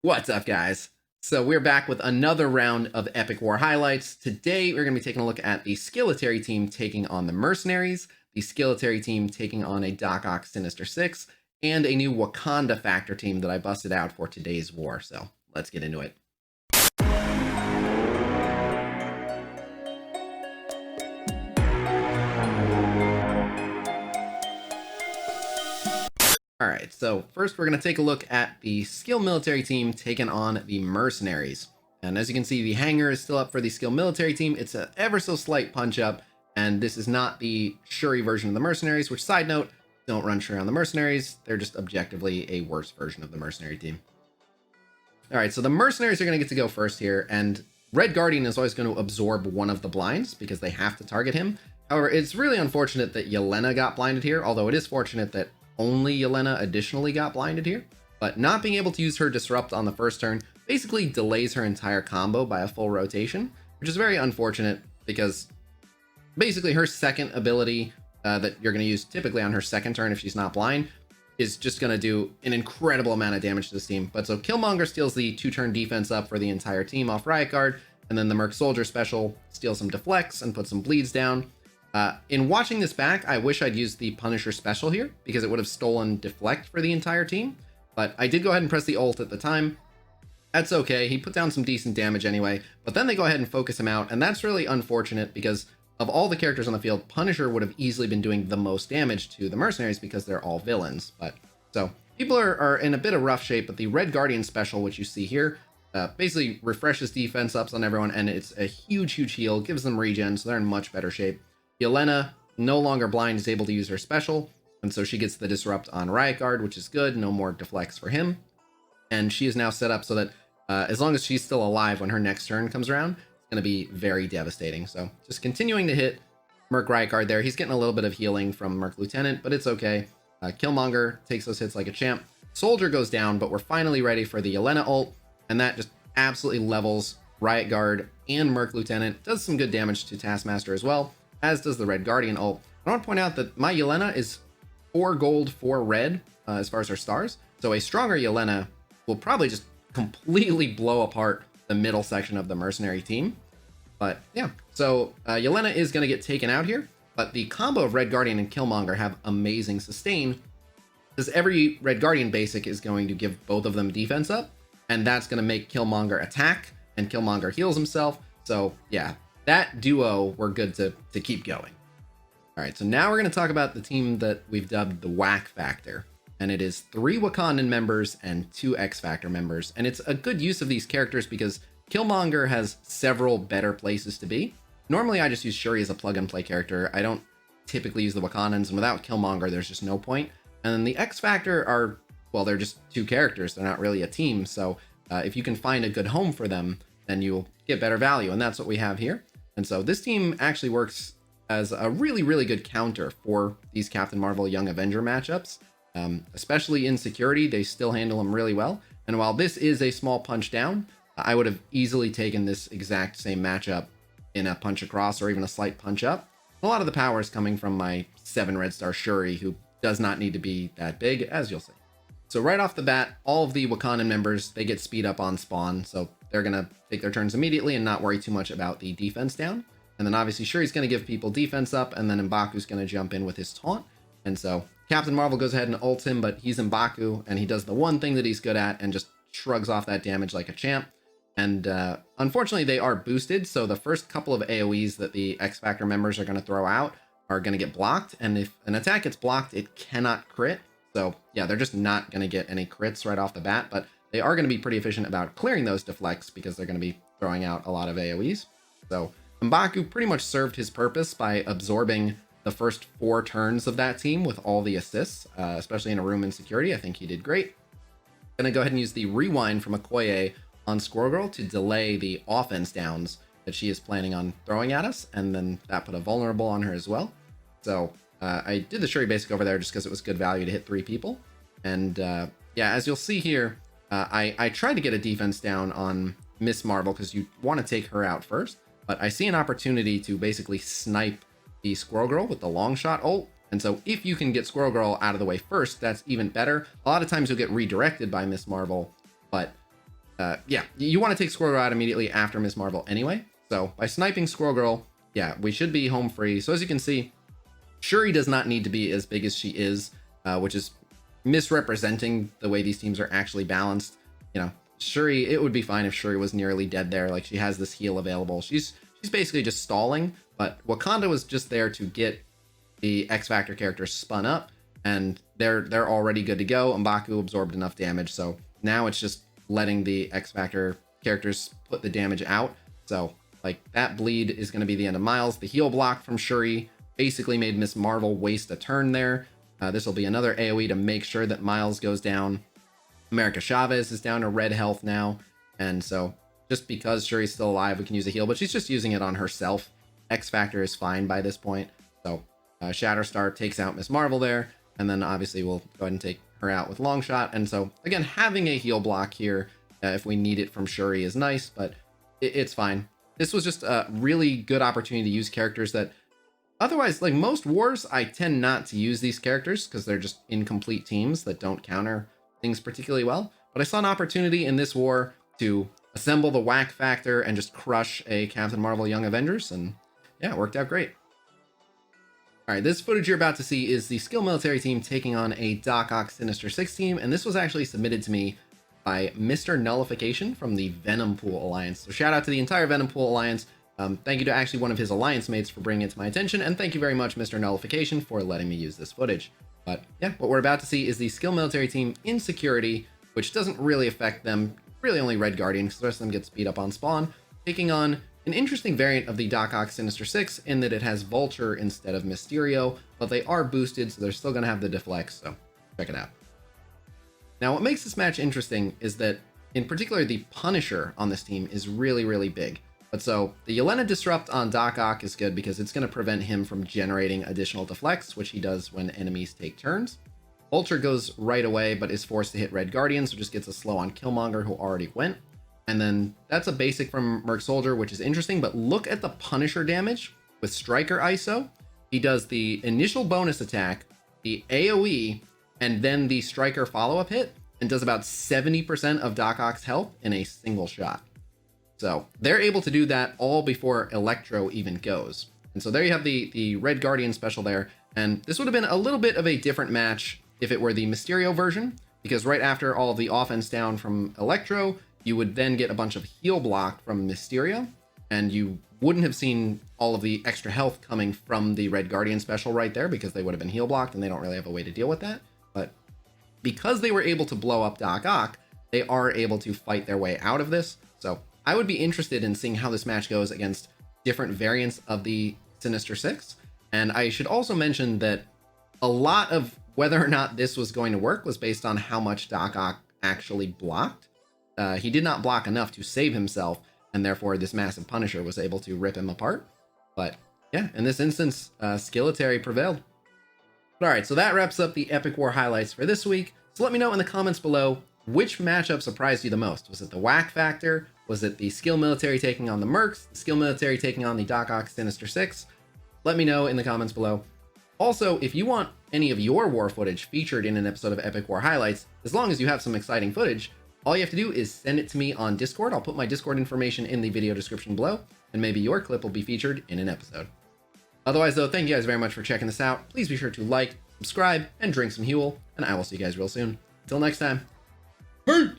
What's up, guys? So we're back with another round of Epic War highlights. Today, we're going to be taking a look at the Skillitary team taking on the Mercenaries, the Skillitary team taking on a Doc Ock Sinister Six, and a new Wak-Factor team that I busted out for today's war. So let's get into it. All right, so first we're going to take a look at the Skill Military team taking on the Mercenaries. And as you can see, the hanger is still up for the Skill Military team. It's an ever so slight punch up, and this is not the Shuri version of the Mercenaries, which, side note, don't run Shuri on the Mercenaries. They're just objectively a worse version of the Mercenary team. All right, so the Mercenaries are going to get to go first here, and Red Guardian is always going to absorb one of the blinds because they have to target him. However, it's really unfortunate that Yelena got blinded here, although it is fortunate that only Yelena additionally got blinded here. But not being able to use her Disrupt on the first turn basically delays her entire combo by a full rotation, which is very unfortunate because basically her second ability that you're going to use typically on her second turn if she's not blind is just going to do an incredible amount of damage to this team. But so Killmonger steals the 2-turn defense up for the entire team off Riot Guard, and then the Merc Soldier special steals some deflects and puts some bleeds down. In watching this back, I wish I'd used the Punisher special here because it would have stolen deflect for the entire team. But I did go ahead and press the ult at the time. That's okay. He put down some decent damage anyway, but then they go ahead and focus him out. And that's really unfortunate because of all the characters on the field, Punisher would have easily been doing the most damage to the Mercenaries because they're all villains. But so people are in a bit of rough shape, but the Red Guardian special, which you see here, basically refreshes defense ups on everyone. And it's a huge heal, gives them regen. So they're in much better shape. Yelena, no longer blind, is able to use her special, and so she gets the Disrupt on Riot Guard, which is good. No more deflects for him. And she is now set up so that as long as she's still alive when her next turn comes around, it's going to be very devastating. So just continuing to hit Merc Riot Guard there. He's getting a little bit of healing from Merc Lieutenant, but it's okay. Killmonger takes those hits like a champ. Soldier goes down, but we're finally ready for the Yelena ult, and that just absolutely levels Riot Guard and Merc Lieutenant. Does some good damage to Taskmaster as well, as does the Red Guardian ult. I want to point out that my Yelena is 4 gold, 4 red as far as her stars. So a stronger Yelena will probably just completely blow apart the middle section of the Mercenary team. But yeah, so Yelena is going to get taken out here. But the combo of Red Guardian and Killmonger have amazing sustain, because every Red Guardian basic is going to give both of them defense up. And that's going to make Killmonger attack, and Killmonger heals himself. So yeah, that duo were good to keep going. All right, so now we're going to talk about the team that we've dubbed the Wak-Factor, and it is 3 Wakandan members and 2 X-Factor members. And it's a good use of these characters because Killmonger has several better places to be. Normally, I just use Shuri as a plug-and-play character. I don't typically use the Wakandans, and without Killmonger, there's just no point. And then the X-Factor are, well, they're just 2 characters. They're not really a team, so if you can find a good home for them, then you'll get better value, and that's what we have here. And so this team actually works as a really good counter for these Captain Marvel Young Avenger matchups, especially in security. They still handle them really well. And while this is a small punch down, I would have easily taken this exact same matchup in a punch across or even a slight punch up. A lot of the power is coming from my 7 red star Shuri, who does not need to be that big, as you'll see. So right off the bat, all of the Wakandan members, they get speed up on spawn, so they're going to take their turns immediately and not worry too much about the defense down. And then obviously Shuri's going to give people defense up, and then M'Baku's going to jump in with his taunt. And so Captain Marvel goes ahead and ults him, but he's M'Baku, and he does the one thing that he's good at and just shrugs off that damage like a champ. And unfortunately, they are boosted, so the first couple of AoEs that the X-Factor members are going to throw out are going to get blocked, and if an attack gets blocked, it cannot crit. So yeah, they're just not going to get any crits right off the bat, but they are going to be pretty efficient about clearing those deflects because they're going to be throwing out a lot of AoEs. So M'Baku pretty much served his purpose by absorbing the first 4 turns of that team with all the assists, especially in a room in security. I think he did great. Going to go ahead and use the rewind from Okoye on Squirrel Girl to delay the offense downs that she is planning on throwing at us, and then that put a vulnerable on her as well. So I did the Shuri basic over there just because it was good value to hit 3 people. And yeah, as you'll see here, I tried to get a defense down on Miss Marvel because you want to take her out first. But I see an opportunity to basically snipe the Squirrel Girl with the long shot ult. And so if you can get Squirrel Girl out of the way first, that's even better. A lot of times you'll get redirected by Miss Marvel, but yeah, you want to take Squirrel Girl out immediately after Ms. Marvel anyway. So by sniping Squirrel Girl, yeah, we should be home free. So as you can see, Shuri does not need to be as big as she is, which is misrepresenting the way these teams are actually balanced. You know, Shuri, it would be fine if Shuri was nearly dead there. Like, she has this heal available. She's basically just stalling, but Wakanda was just there to get the X-Factor characters spun up, and they're already good to go. M'Baku absorbed enough damage, so now it's just letting the X-Factor characters put the damage out. So like, that bleed is going to be the end of Miles. The heal block from Shuri basically made Miss Marvel waste a turn there. This will be another AoE to make sure that Miles goes down. America Chavez is down to red health now, and so just because Shuri's still alive, we can use a heal, but she's just using it on herself. X-Factor is fine by this point, so Shatterstar takes out Miss Marvel there, and then obviously we'll go ahead and take her out with Longshot. And so again, having a heal block here, if we need it from Shuri, is nice, but it's fine. This was just a really good opportunity to use characters that otherwise, like most wars, I tend not to use these characters because they're just incomplete teams that don't counter things particularly well. But I saw an opportunity in this war to assemble the Wak-Factor and just crush a Captain Marvel Young Avengers, and yeah, it worked out great. All right, this footage you're about to see is the Skill Military team taking on a Doc Ock Sinister Six team, and this was actually submitted to me by Mr. Nullification from the Venom Pool Alliance. So shout out to the entire Venom Pool Alliance. Thank you to actually one of his alliance mates for bringing it to my attention, and thank you very much, Mr. Nullification, for letting me use this footage. But yeah, what we're about to see is the Skill Military team in security, which doesn't really affect them, really only Red Guardian, because the rest of them get speed up on spawn, taking on an interesting variant of the Doc Ock Sinister Six in that it has Vulture instead of Mysterio, but they are boosted, so they're still going to have the deflects, so check it out. Now, what makes this match interesting is that, in particular, the Punisher on this team is really, really big. But so, the Yelena Disrupt on Doc Ock is good because it's going to prevent him from generating additional deflects, which he does when enemies take turns. Vulture goes right away, but is forced to hit Red Guardian, so just gets a slow on Killmonger, who already went. And then that's a basic from Merc Soldier, which is interesting, but look at the Punisher damage with Striker ISO. He does the initial bonus attack, the AoE, and then the Striker follow-up hit, and does about 70% of Doc Ock's health in a single shot. So they're able to do that all before Electro even goes. And so there you have the Red Guardian special there. And this would have been a little bit of a different match if it were the Mysterio version, because right after all of the offense down from Electro, you would then get a bunch of heal block from Mysterio, and you wouldn't have seen all of the extra health coming from the Red Guardian special right there, because they would have been heal blocked and they don't really have a way to deal with that. But because they were able to blow up Doc Ock, they are able to fight their way out of this. So I would be interested in seeing how this match goes against different variants of the Sinister Six. And I should also mention that a lot of whether or not this was going to work was based on how much Doc Ock actually blocked. He did not block enough to save himself, and therefore this massive Punisher was able to rip him apart. But yeah, in this instance, Skillitary prevailed. All right, so that wraps up the Epic War highlights for this week. So let me know in the comments below, which matchup surprised you the most? Was it the Wak-Factor? Was it the Skill Military taking on the Mercs? The Skill Military taking on the Doc Ock Sinister Six? Let me know in the comments below. Also, if you want any of your war footage featured in an episode of Epic War Highlights, as long as you have some exciting footage, all you have to do is send it to me on Discord. I'll put my Discord information in the video description below, and maybe your clip will be featured in an episode. Otherwise, though, thank you guys very much for checking this out. Please be sure to like, subscribe, and drink some Huel, and I will see you guys real soon. Until next time, peace!